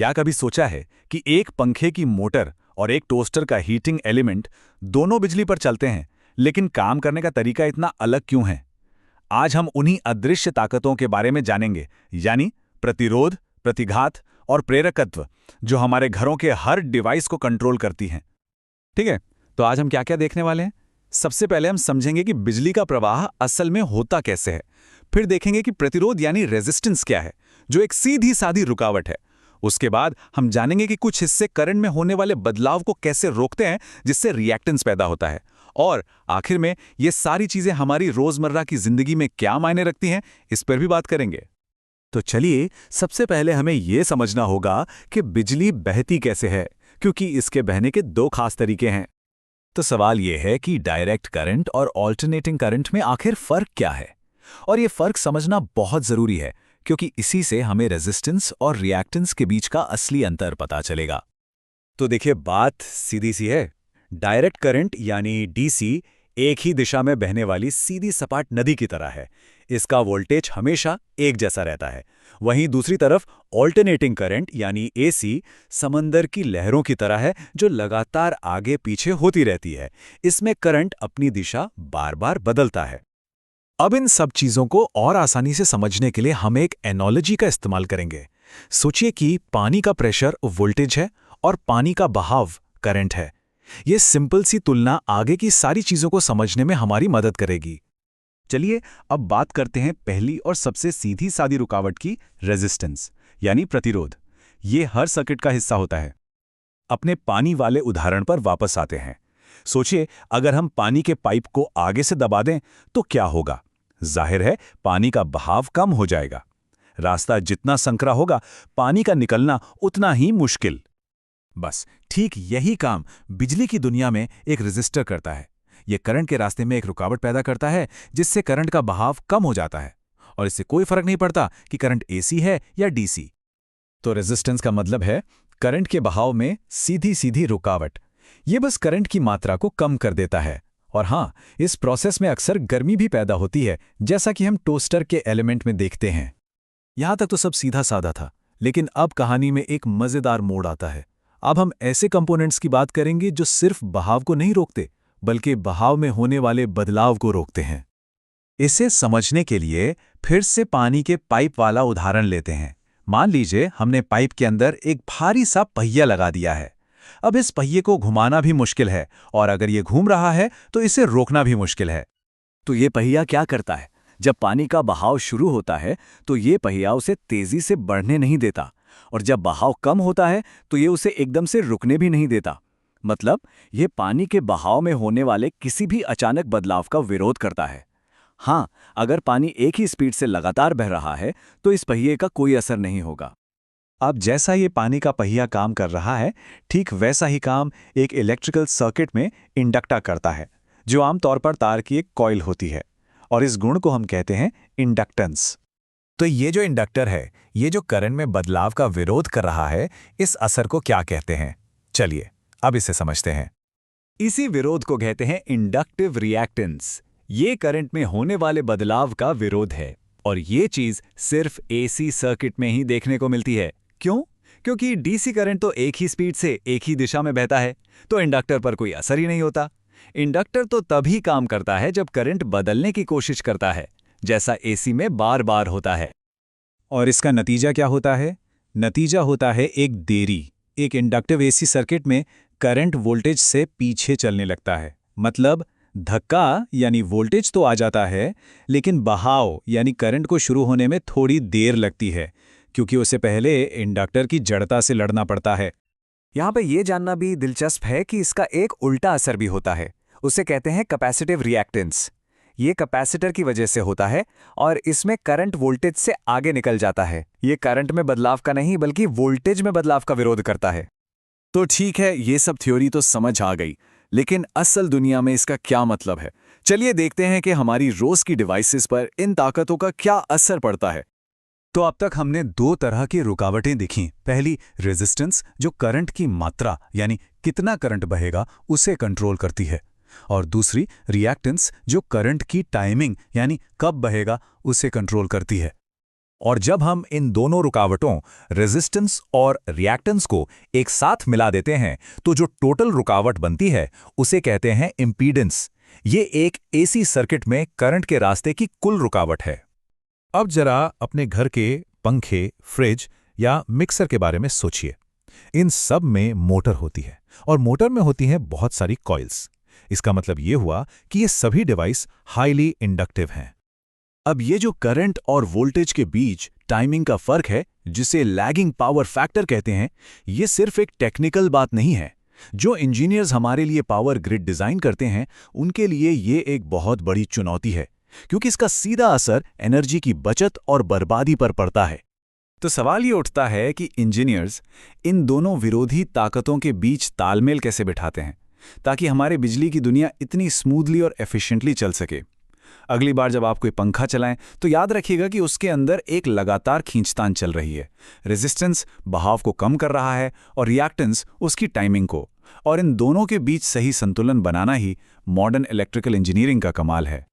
क्या कभी सोचा है कि एक पंखे की मोटर और एक टोस्टर का हीटिंग एलिमेंट दोनों बिजली पर चलते हैं, लेकिन काम करने का तरीका इतना अलग क्यों है? आज हम उन्हीं अदृश्य ताकतों के बारे में जानेंगे, यानी प्रतिरोध, प्रतिघात और प्रेरकत्व, जो हमारे घरों के हर डिवाइस को कंट्रोल करती हैं। ठीक है, तो आज हम क्या क्या देखने वाले हैं? सबसे पहले हम समझेंगे कि बिजली का प्रवाह असल में होता कैसे है। फिर देखेंगे कि प्रतिरोध यानी रेजिस्टेंस क्या है, जो एक सीधी सादी रुकावट है। उसके बाद हम जानेंगे कि कुछ हिस्से करंट में होने वाले बदलाव को कैसे रोकते हैं, जिससे रिएक्टेंस पैदा होता है। और आखिर में ये सारी चीजें हमारी रोजमर्रा की जिंदगी में क्या मायने रखती हैं, इस पर भी बात करेंगे। तो चलिए, सबसे पहले हमें यह समझना होगा कि बिजली बहती कैसे है, क्योंकि इसके बहने के दो खास तरीके हैं। तो सवाल यह है कि डायरेक्ट करंट और ऑल्टरनेटिंग करंट में आखिर फर्क क्या है? और यह फर्क समझना बहुत जरूरी है, क्योंकि इसी से हमें रेजिस्टेंस और रिएक्टेंस के बीच का असली अंतर पता चलेगा। तो देखिए, बात सीधी सी है। डायरेक्ट करंट यानी डीसी एक ही दिशा में बहने वाली सीधी सपाट नदी की तरह है। इसका वोल्टेज हमेशा एक जैसा रहता है। वहीं दूसरी तरफ ऑल्टरनेटिंग करंट यानी एसी समंदर की लहरों की तरह है, जो लगातार आगे पीछे होती रहती है। इसमें करंट अपनी दिशा बार बार बदलता है। अब इन सब चीजों को और आसानी से समझने के लिए हम एक एनालॉजी का इस्तेमाल करेंगे। सोचिए कि पानी का प्रेशर वोल्टेज है और पानी का बहाव करंट है। ये सिंपल सी तुलना आगे की सारी चीजों को समझने में हमारी मदद करेगी। चलिए, अब बात करते हैं पहली और सबसे सीधी सादी रुकावट की, रेजिस्टेंस यानी प्रतिरोध। ये हर सर्किट का हिस्सा होता है। अपने पानी वाले उदाहरण पर वापस आते हैं। सोचिए, अगर हम पानी के पाइप को आगे से दबा दें तो क्या होगा? जाहिर है, पानी का बहाव कम हो जाएगा। रास्ता जितना संकरा होगा, पानी का निकलना उतना ही मुश्किल। बस ठीक यही काम बिजली की दुनिया में एक रेजिस्टर करता है। यह करंट के रास्ते में एक रुकावट पैदा करता है, जिससे करंट का बहाव कम हो जाता है। और इससे कोई फर्क नहीं पड़ता कि करंट एसी है या डीसी। तो रेजिस्टेंस का मतलब है करंट के बहाव में सीधी सीधी रुकावट। ये बस करंट की मात्रा को कम कर देता है। और हाँ, इस प्रोसेस में अक्सर गर्मी भी पैदा होती है, जैसा कि हम टोस्टर के एलिमेंट में देखते हैं। यहां तक तो सब सीधा साधा था, लेकिन अब कहानी में एक मजेदार मोड़ आता है। अब हम ऐसे कंपोनेंट्स की बात करेंगे जो सिर्फ बहाव को नहीं रोकते, बल्कि बहाव में होने वाले बदलाव को रोकते हैं। इसे समझने के लिए फिर से पानी के पाइप वाला उदाहरण लेते हैं। मान लीजिए हमने पाइप के अंदर एक भारी सा पहिया लगा दिया है। अब इस पहिए को घुमाना भी मुश्किल है, और अगर ये घूम रहा है तो इसे रोकना भी मुश्किल है। तो ये पहिया क्या करता है? जब पानी का बहाव शुरू होता है तो ये पहिया उसे तेजी से बढ़ने नहीं देता, और जब बहाव कम होता है तो ये उसे एकदम से रुकने भी नहीं देता। मतलब ये पानी के बहाव में होने वाले किसी भी अचानक बदलाव का विरोध करता है। हाँ, अगर पानी एक ही स्पीड से लगातार बह रहा है तो इस पहिए का कोई असर नहीं होगा। अब जैसा ये पानी का पहिया काम कर रहा है, ठीक वैसा ही काम एक इलेक्ट्रिकल सर्किट में इंडक्टर करता है, जो आमतौर पर तार की एक कॉइल होती है। और इस गुण को हम कहते हैं इंडक्टेंस। तो ये जो इंडक्टर है, ये जो करंट में बदलाव का विरोध कर रहा है, इस असर को क्या कहते हैं? चलिए, अब इसे समझते हैं। इसी विरोध को कहते हैं इंडक्टिव रिएक्टेंस। ये करंट में होने वाले बदलाव का विरोध है, और ये चीज सिर्फ एसी सर्किट में ही देखने को मिलती है। क्यों? क्योंकि डीसी करंट तो एक ही स्पीड से एक ही दिशा में बहता है, तो इंडक्टर पर कोई असर ही नहीं होता। इंडक्टर तो तभी काम करता है जब करंट बदलने की कोशिश करता है, जैसा एसी में बार बार होता है। और इसका नतीजा क्या होता है? नतीजा होता है एक देरी। एक इंडक्टिव एसी सर्किट में करंट वोल्टेज से पीछे चलने लगता है। मतलब धक्का यानी वोल्टेज तो आ जाता है, लेकिन बहाव यानी करंट को शुरू होने में थोड़ी देर लगती है, क्योंकि उसे पहले इंडक्टर की जड़ता से लड़ना पड़ता है। यहाँ पे ये जानना भी दिलचस्प है कि इसका एक उल्टा असर भी होता है। उसे कहते हैं कैपेसिटिव रिएक्टेंस। ये कैपेसिटर की वजह से होता है, और इसमें करंट वोल्टेज से आगे निकल जाता है। ये करंट में बदलाव का नहीं, बल्कि वोल्टेज में बदलाव का विरोध करता है। तो ठीक है, ये सब थ्योरी तो समझ आ गई, लेकिन असल दुनिया में इसका क्या मतलब है? चलिए देखते हैं कि हमारी रोज की डिवाइसेस पर इन ताकतों का क्या असर पड़ता है। तो अब तक हमने दो तरह की रुकावटें देखीं। पहली, रेजिस्टेंस, जो करंट की मात्रा यानी कितना करंट बहेगा उसे कंट्रोल करती है, और दूसरी रिएक्टेंस, जो करंट की टाइमिंग यानी कब बहेगा उसे कंट्रोल करती है। और जब हम इन दोनों रुकावटों रेजिस्टेंस और रिएक्टेंस को एक साथ मिला देते हैं तो जो टोटल रुकावट बनती है उसे कहते हैं इंपीडेंस। ये एक एसी सर्किट में करंट के रास्ते की कुल रुकावट है। अब जरा अपने घर के पंखे, फ्रिज या मिक्सर के बारे में सोचिए। इन सब में मोटर होती है और मोटर में होती हैं बहुत सारी कॉइल्स। इसका मतलब ये हुआ कि ये सभी डिवाइस हाईली इंडक्टिव हैं। अब ये जो करंट और वोल्टेज के बीच टाइमिंग का फर्क है, जिसे लैगिंग पावर फैक्टर कहते हैं, ये सिर्फ एक टेक्निकल बात नहीं है। जो इंजीनियर्स हमारे लिए पावर ग्रिड डिजाइन करते हैं, उनके लिए ये एक बहुत बड़ी चुनौती है, क्योंकि इसका सीधा असर एनर्जी की बचत और बर्बादी पर पड़ता है। तो सवाल ये उठता है कि इंजीनियर्स इन दोनों विरोधी ताकतों के बीच तालमेल कैसे बिठाते हैं, ताकि हमारे बिजली की दुनिया इतनी स्मूथली और एफिशिएंटली चल सके। अगली बार जब आप कोई पंखा चलाएं तो याद रखिएगा कि उसके अंदर एक लगातार खींचतान चल रही है। रेजिस्टेंस बहाव को कम कर रहा है और रिएक्टेंस उसकी टाइमिंग को, और इन दोनों के बीच सही संतुलन बनाना ही मॉडर्न इलेक्ट्रिकल इंजीनियरिंग का कमाल है।